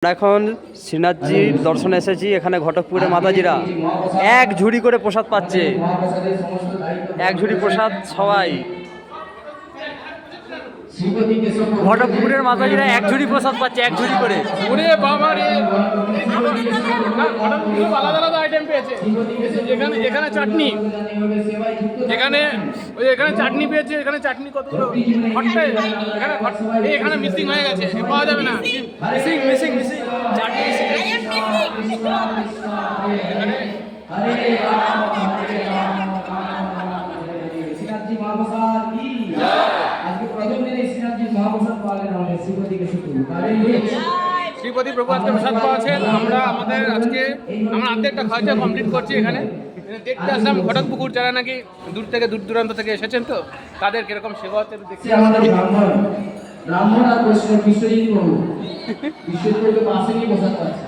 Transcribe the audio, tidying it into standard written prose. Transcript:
আমরা এখন শ্রীনাথজির দর্শনে এসেছি। এখানে ঘটকপুরে মাতাজিরা এক ঝুড়ি করে প্রসাদ পাচ্ছে, এক ঝুড়ি প্রসাদ সবাই। ঘটকপুরের মাতাজিরা এক ঝুড়ি প্রসাদ পাচ্ছে, এক ঝুড়ি করে। ওরে বাবা রে, আলাদা আলাদা আইটেম পেয়েছে। এখানে এখানে চাটনি, এখানে ওই এখানে চাটনি পেয়েছে। এখানে চাটনি কতগুলো খট্টা, এখানে এখানে মিসিং হয়ে গেছে, পাওয়া যাবে না। মিসিং মিসিং মিসিং চাটনি মিসিং। শ্রীপতি প্রভু আজকে প্রসাদ পাচ্ছেন। আমরা অর্ধেকটা খাওয়া কমপ্লিট করছি। এখানে দেখতে আসলাম ঘটকপুকুর, যারা নাকি দূর থেকে দূর দূরান্ত থেকে এসেছেন, তো তাদের কিরকম সেবা হচ্ছে দেখতে। ব্রাহ্মণ আর বৈষ্ণব বিশ্বজিৎ প্রভু, বিশ্বজিৎ প্রভুকে পাশে নিয়ে প্রসাদ পাচ্ছে।